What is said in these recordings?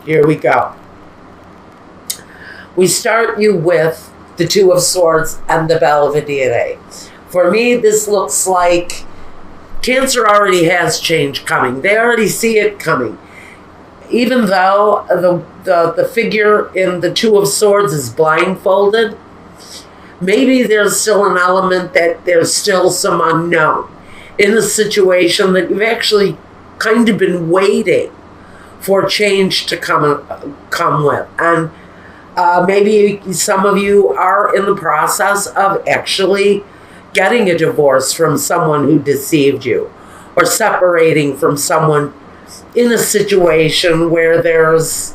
Here we go. We start you with the Two of Swords and the Belvedere. For me, this looks like Cancer already has change coming. They already see it coming. Even though the figure in the Two of Swords is blindfolded, maybe there's still an element that there's still some unknown in a situation that you've actually kind of been waiting for change to come with. And maybe some of you are in the process of actually getting a divorce from someone who deceived you, or separating from someone in a situation where there's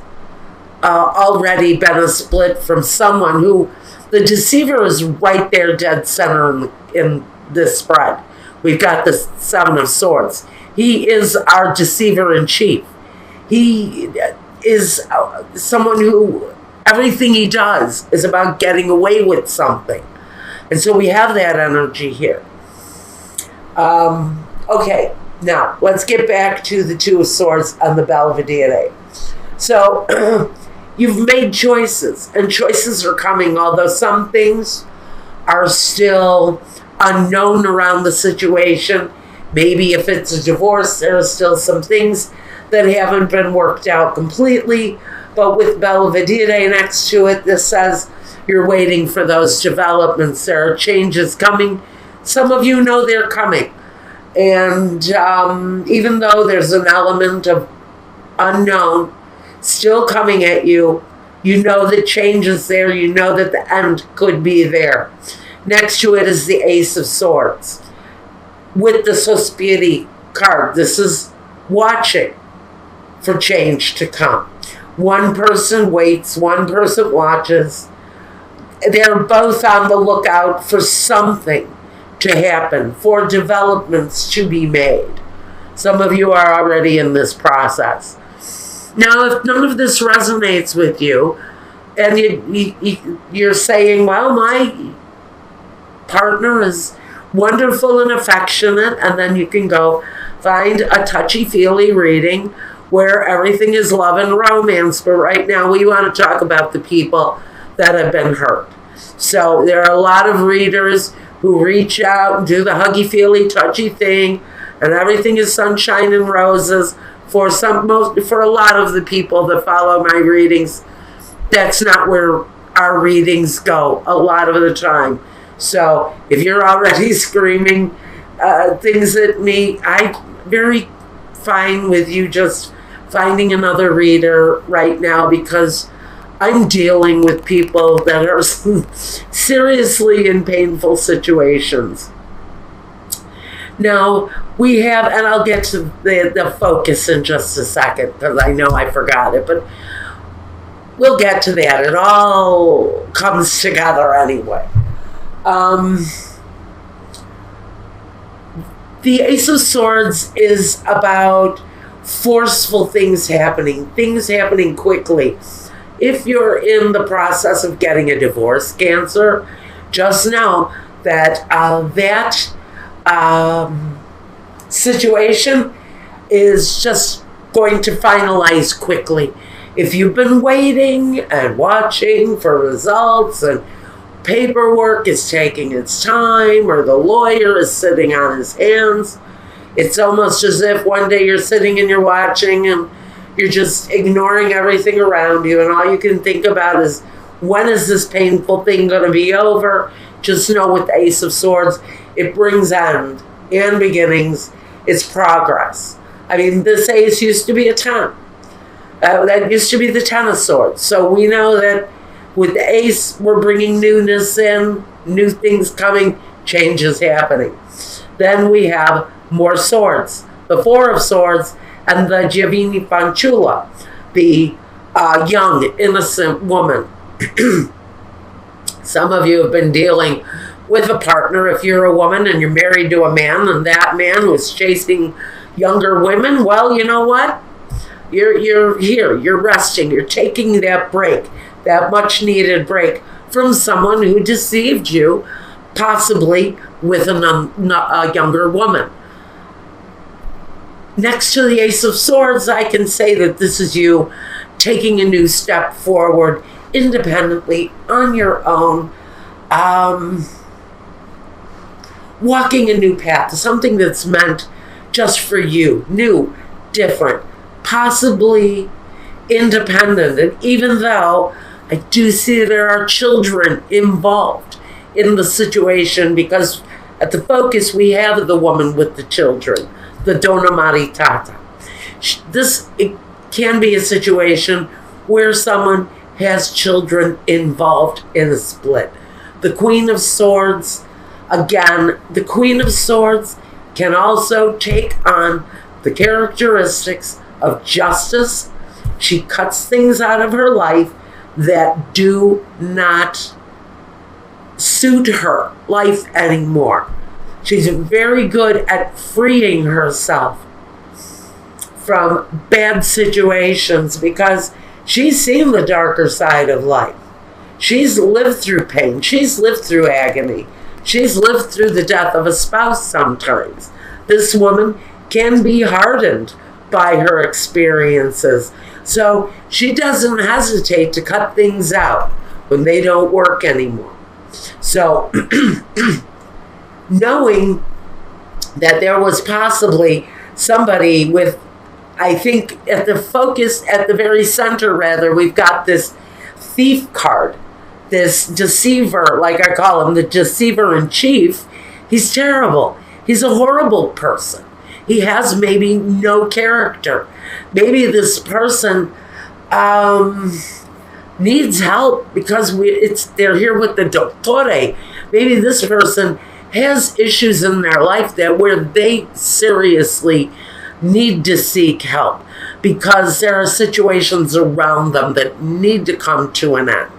already been a split from someone who the deceiver is right there dead center in this spread. We've got the Seven of Swords. He is our deceiver in chief. He is someone who everything he does is about getting away with something. And so we have that energy here. Okay, now let's get back to the Two of Swords and the Belvedere. So you've made choices, and choices are coming, although some things are still unknown around the situation. Maybe if it's a divorce, there are still some things that haven't been worked out completely. But with Belvedere next to it, this says you're waiting for those developments. There are changes coming. Some of you know they're coming. And even though there's an element of unknown still coming at you, you know the change is there. You know that the end could be there. Next to it is the Ace of Swords with the Sospiri card. This is watching for change to come. One person waits, one person watches. They're both on the lookout for something to happen, for developments to be made. Some of you are already in this process. Now, if none of this resonates with you, and you're saying, well, my partner is wonderful and affectionate, and then you can go find a touchy-feely reading where everything is love and romance. But right now we want to talk about the people that have been hurt. So there are a lot of readers who reach out and do the huggy-feely, touchy thing, and everything is sunshine and roses. For a lot of the people that follow my readings, that's not where our readings go a lot of the time. So if you're already screaming things at me, I'm very fine with you just finding another reader right now, because I'm dealing with people that are seriously in painful situations. Now, we have, and I'll get to the focus in just a second, because I know I forgot it, but we'll get to that. It all comes together anyway. The Ace of Swords is about forceful things happening quickly. If you're in the process of getting a divorce, Cancer, just know that that situation is just going to finalize quickly. If you've been waiting and watching for results, and paperwork is taking its time, or the lawyer is sitting on his hands, it's almost as if one day you're sitting and you're watching and you're just ignoring everything around you, and all you can think about is, when is this painful thing going to be over? Just know with the Ace of Swords, it brings end and beginnings. It's progress. I mean, this ace used to be a 10. That used to be the 10 of Swords. So we know that with the ace, we're bringing newness in, new things coming, changes happening. Then we have more swords, the Four of Swords, and the Giovini Fanciulla, the young, innocent woman. Some of you have been dealing with a partner. If you're a woman and you're married to a man, and that man was chasing younger women, well, you know what? You're here, you're resting, you're taking that break, that much needed break from someone who deceived you, possibly with a younger woman. Next to the Ace of Swords, I can say that this is you taking a new step forward independently on your own, walking a new path, something that's meant just for you, new, different, possibly independent. And even though I do see there are children involved in the situation, because at the focus we have the woman with the children, the Donna Maritata. It can be a situation where someone has children involved in a split. The Queen of Swords, again, the Queen of Swords can also take on the characteristics of justice. She cuts things out of her life that do not suit her life anymore. She's very good at freeing herself from bad situations because she's seen the darker side of life. She's lived through pain. She's lived through agony. She's lived through the death of a spouse sometimes. This woman can be hardened by her experiences. So she doesn't hesitate to cut things out when they don't work anymore. So knowing that there was possibly somebody with, I think at the focus, at the very center rather, we've got this thief card, this deceiver, like I call him, the deceiver in chief. He's terrible. He's a horrible person. He has maybe no character. Maybe this person needs help because they're here with the dottore. Maybe this person has issues in their life that where they seriously need to seek help because there are situations around them that need to come to an end.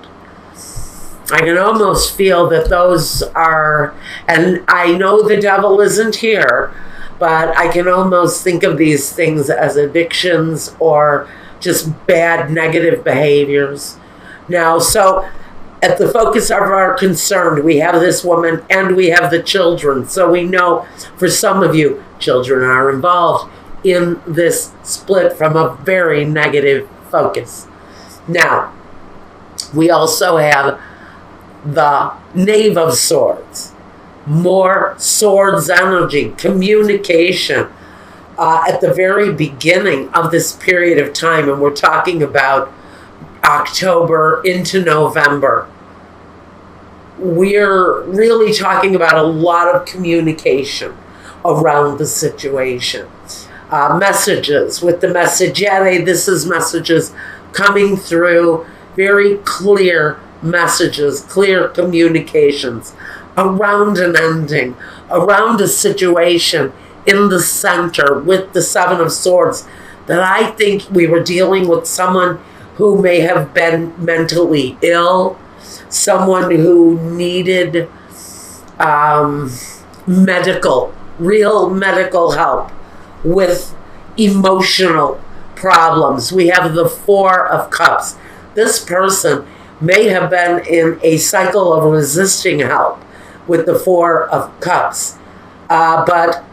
I can almost feel that those are, and I know the devil isn't here, but I can almost think of these things as addictions or just bad negative behaviors. Now, so at the focus of our concern, we have this woman and we have the children. So we know for some of you, children are involved in this split from a very negative focus. Now, we also have the Knave of Swords. More swords energy, communication at the very beginning of this period of time. And we're talking about October into November. We're really talking about a lot of communication around the situation. Messages with the messaggere, this is messages coming through, very clear messages, clear communications around an ending, around a situation in the center with the Seven of Swords, that I think we were dealing with someone who may have been mentally ill, someone who needed real medical help with emotional problems. We have the Four of Cups. This person may have been in a cycle of resisting help with the Four of Cups. But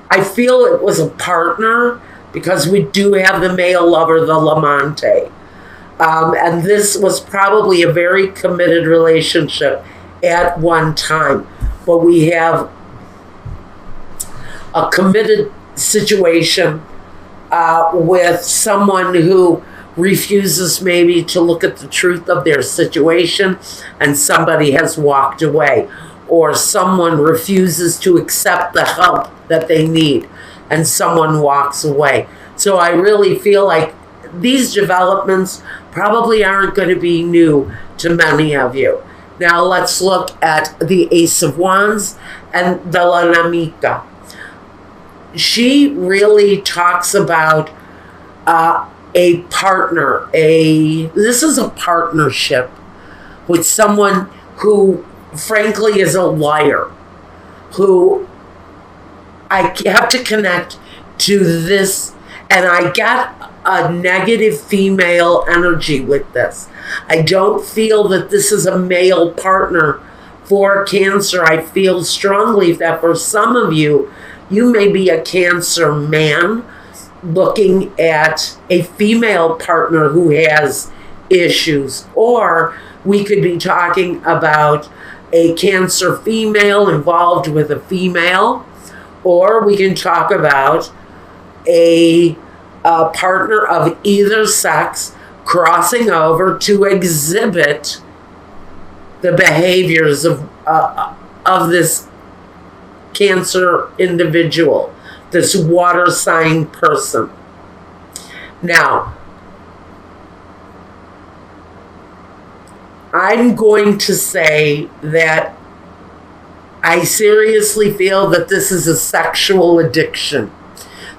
I feel it was a partner because we do have the male lover, the Lamante. And this was probably a very committed relationship at one time. But we have a committed situation with someone who refuses maybe to look at the truth of their situation and somebody has walked away, or someone refuses to accept the help that they need and someone walks away. So I really feel like these developments probably aren't going to be new to many of you. Now let's look at the Ace of Wands and the La Namica. She really talks about a partner. This is a partnership with someone who frankly is a liar, who I have to connect to this, and I get a negative female energy with this. I don't feel that this is a male partner for Cancer. I feel strongly that for some of you, you may be a Cancer man looking at a female partner who has issues, or we could be talking about a Cancer female involved with a female, or we can talk about a partner of either sex crossing over to exhibit the behaviors of this Cancer individual, this water sign person. Now, I'm going to say that I seriously feel that this is a sexual addiction.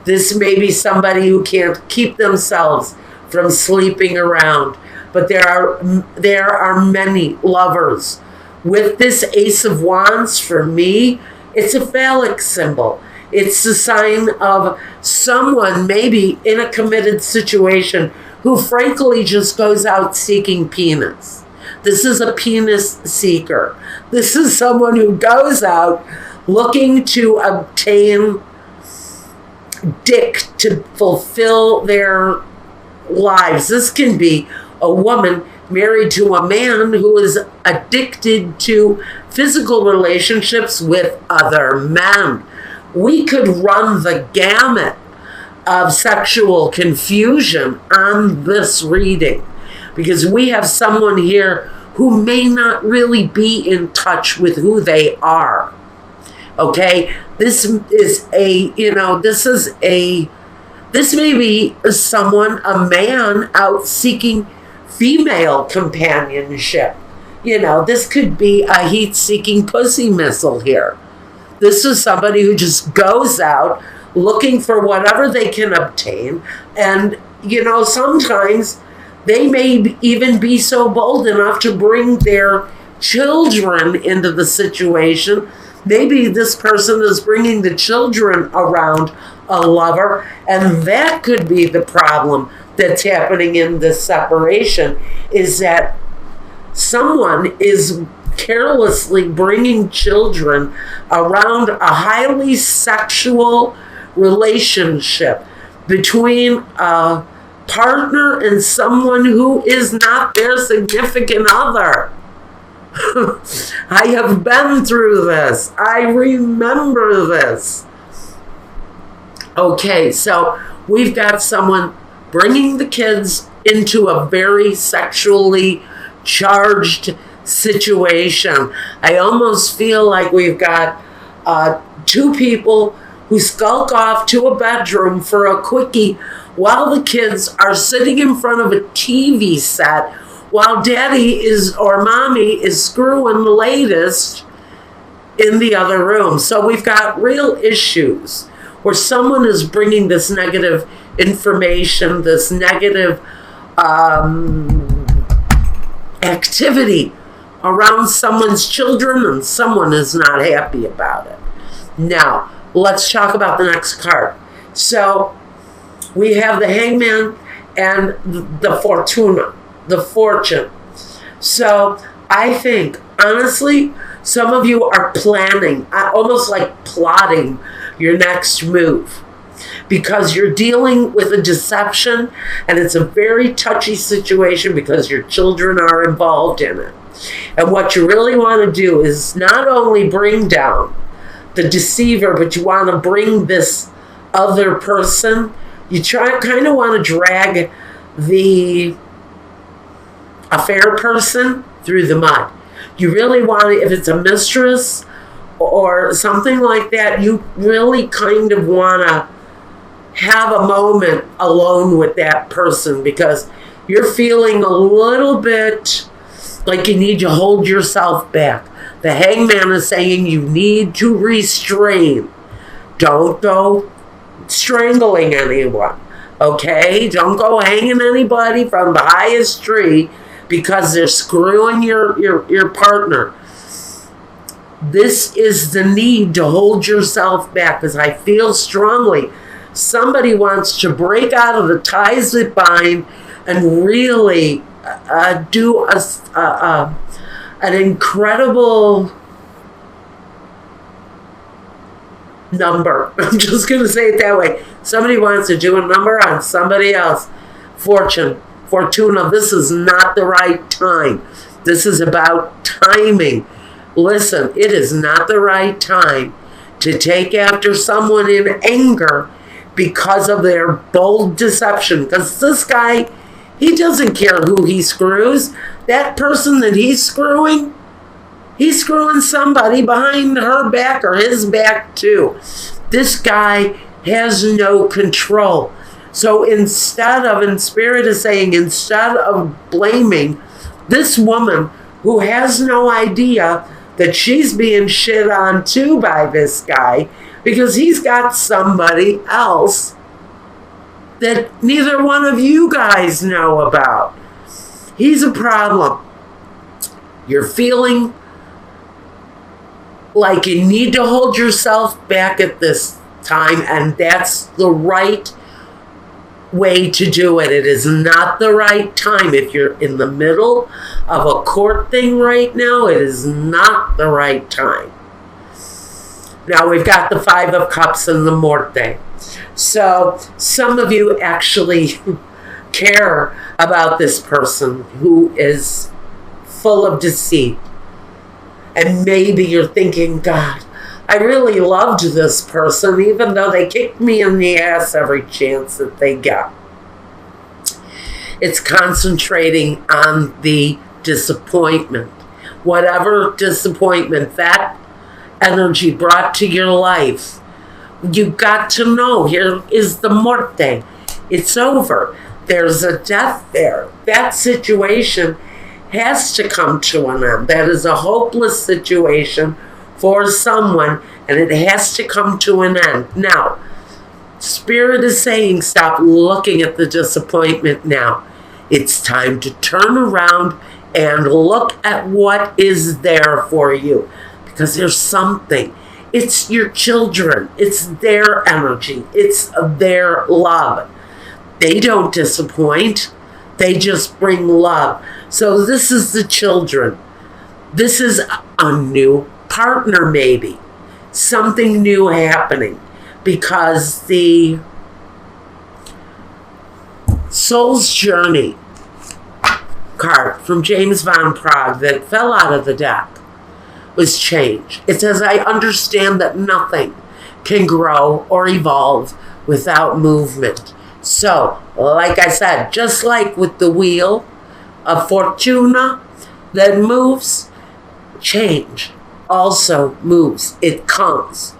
This may be somebody who can't keep themselves from sleeping around, but there are many lovers. With this Ace of Wands, for me, it's a phallic symbol. It's a sign of someone maybe in a committed situation who frankly just goes out seeking penis. This is a penis seeker. This is someone who goes out looking to obtain dick to fulfill their lives. This can be a woman married to a man who is addicted to physical relationships with other men. We could run the gamut of sexual confusion on this reading, because we have someone here who may not really be in touch with who they are. Okay? This may be someone, a man out seeking female companionship. This could be a heat-seeking pussy missile here. This is somebody who just goes out looking for whatever they can obtain. And, sometimes they may even be so bold enough to bring their children into the situation. Maybe this person is bringing the children around a lover, and that could be the problem that's happening in this separation, is that someone is carelessly bringing children around a highly sexual relationship between a partner and someone who is not their significant other. I have been through this. I remember this. Okay, so we've got someone bringing the kids into a very sexually charged situation. I almost feel like we've got two people who skulk off to a bedroom for a quickie while the kids are sitting in front of a TV set while daddy or mommy is screwing the latest in the other room. So we've got real issues where someone is bringing this negative information, this negative activity around someone's children, and someone is not happy about it. Now, let's talk about the next card. So we have the Hangman and the Fortuna, the Fortune. So I think, honestly, some of you are planning, almost like plotting your next move, because you're dealing with a deception, and it's a very touchy situation because your children are involved in it. And what you really want to do is not only bring down the deceiver, but you want to bring this other person. You kind of want to drag the affair person through the mud. You really want to, if it's a mistress or something like that, you really kind of want to have a moment alone with that person, because you're feeling a little bit like you need to hold yourself back. The Hangman is saying you need to restrain. Don't go strangling anyone, okay? Don't go hanging anybody from the highest tree because they're screwing your partner. This is the need to hold yourself back, because I feel strongly somebody wants to break out of the ties that bind and really do an incredible number. I'm just going to say it that way. Somebody wants to do a number on somebody else. Fortuna, this is not the right time. This is about timing. Listen, it is not the right time to take after someone in anger because of their bold deception. Because this guy, he doesn't care who he screws. That person that he's screwing somebody behind her back or his back too. This guy has no control. So in Spirit is saying, instead of blaming this woman who has no idea that she's being shit on too by this guy, because he's got somebody else that neither one of you guys know about. He's a problem. You're feeling like you need to hold yourself back at this time, and that's the right way to do it. It is not the right time. If you're in the middle of a court thing right now, it is not the right time. Now we've got the 5 of Cups and the Morte. So some of you actually care about this person who is full of deceit. And maybe you're thinking, God, I really loved this person, even though they kicked me in the ass every chance that they get. It's concentrating on the disappointment. Whatever disappointment that energy brought to your life, you got to know, here is the Morte. It's over. There's a death there. That situation has to come to an end. That is a hopeless situation for someone, and it has to come to an end. Now, Spirit is saying, stop looking at the disappointment now. It's time to turn around and look at what is there for you. Because there's something. It's your children. It's their energy. It's their love. They don't disappoint. They just bring love. So this is the children. This is a new partner, maybe. Something new happening. Because the Soul's Journey card from James Van Praagh that fell out of the deck was change. It says, I understand that nothing can grow or evolve without movement. So, like I said, just like with the wheel of Fortuna that moves, change also moves. It comes.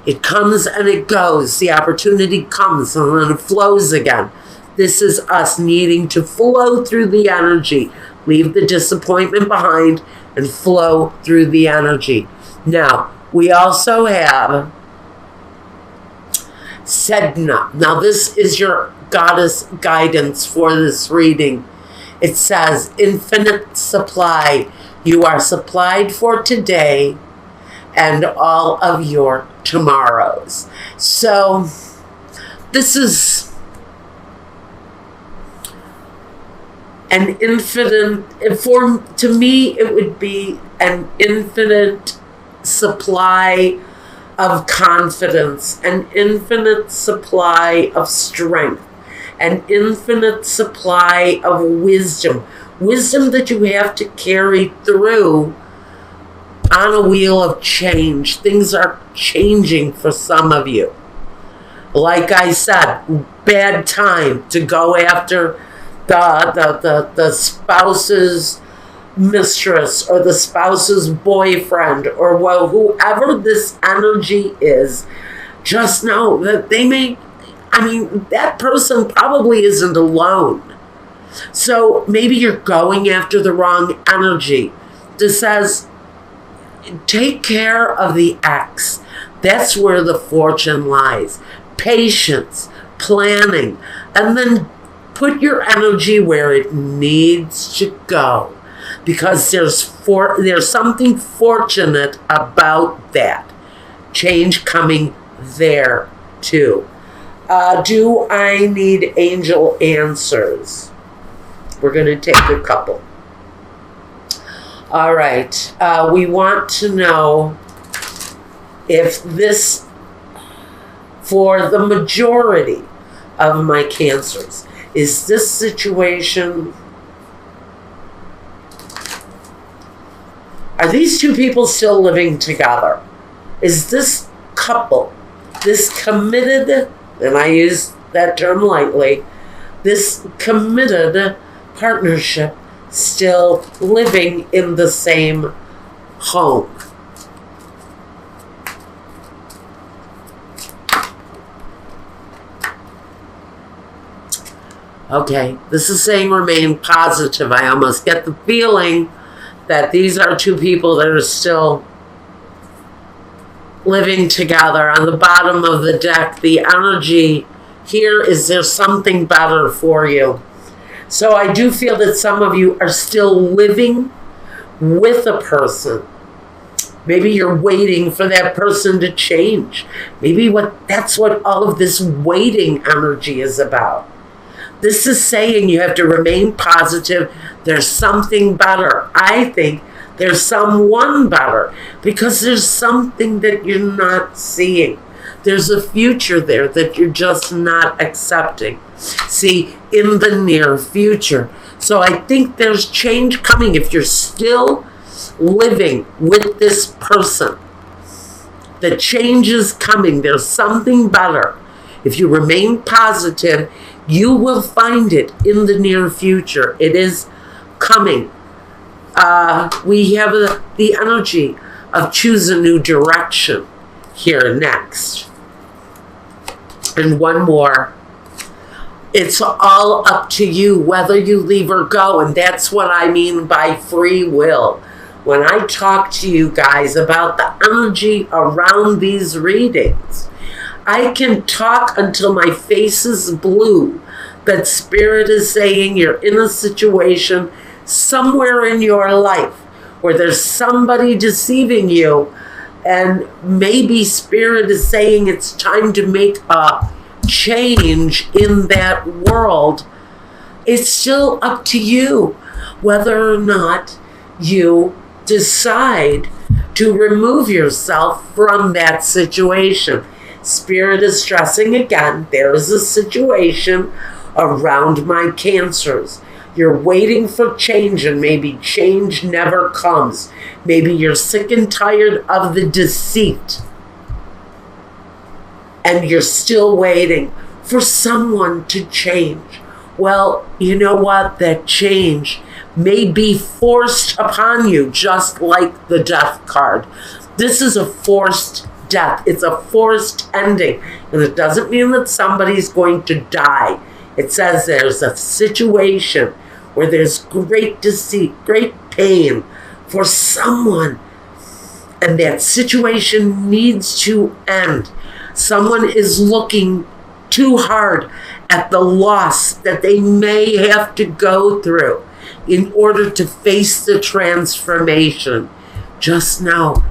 It comes and it goes. The opportunity comes and then it flows again. This is us needing to flow through the energy. Leave the disappointment behind and flow through the energy. Now, we also have Sedna. Now, this is your goddess guidance for this reading. It says, infinite supply. You are supplied for today and all of your tomorrows. So, this is an infinite, to me, it would be an infinite supply of confidence, an infinite supply of strength, an infinite supply of wisdom. Wisdom that you have to carry through on a wheel of change. Things are changing for some of you. Like I said, bad time to go after the spouse's mistress or the spouse's boyfriend or whoever this energy is. Just know that that person probably isn't alone. So maybe you're going after the wrong energy. This says, take care of the ex. That's where the fortune lies. Patience, planning, and then put your energy where it needs to go, because there's something fortunate about that. Change coming there too. Do I need angel answers? We're going to take a couple. All right. We want to know if this for the majority of my Cancers. Is this situation... Are these two people still living together? Is this couple, this committed, and I use that term lightly, this committed partnership still living in the same home? Okay, this is saying remain positive. I almost get the feeling that these are two people that are still living together. On the bottom of the deck, the energy here is there's something better for you. So I do feel that some of you are still living with a person. Maybe you're waiting for that person to change. Maybe that's what all of this waiting energy is about. This is saying you have to remain positive. There's something better. I think there's someone better because there's something that you're not seeing. There's a future there that you're just not accepting. See, in the near future. So I think there's change coming if you're still living with this person. The change is coming. There's something better. If you remain positive, you will find it in the near future. It is coming. We have the energy of choose a new direction here next. And one more. It's all up to you whether you leave or go. And that's what I mean by free will. When I talk to you guys about the energy around these readings, I can talk until my face is blue that Spirit is saying you're in a situation somewhere in your life where there's somebody deceiving you, and maybe Spirit is saying it's time to make a change in that world. It's still up to you whether or not you decide to remove yourself from that situation. Spirit is stressing again, there is a situation around my Cancers. You're waiting for change, and maybe change never comes. Maybe you're sick and tired of the deceit, and you're still waiting for someone to change. Well, you know what? That change may be forced upon you, just like the Death card. This is a forced death. It's a forced ending. And it doesn't mean that somebody's going to die. It says there's a situation where there's great deceit, great pain for someone. And that situation needs to end. Someone is looking too hard at the loss that they may have to go through in order to face the transformation. Just know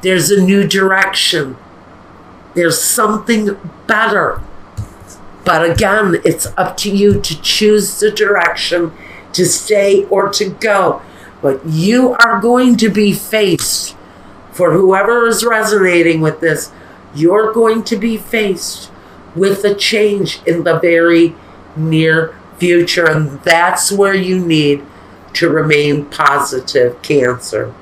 there's a new direction. There's something better. But again, it's up to you to choose the direction to stay or to go. But you are going to be faced, for whoever is resonating with this, you're going to be faced with a change in the very near future. And that's where you need to remain positive, Cancer.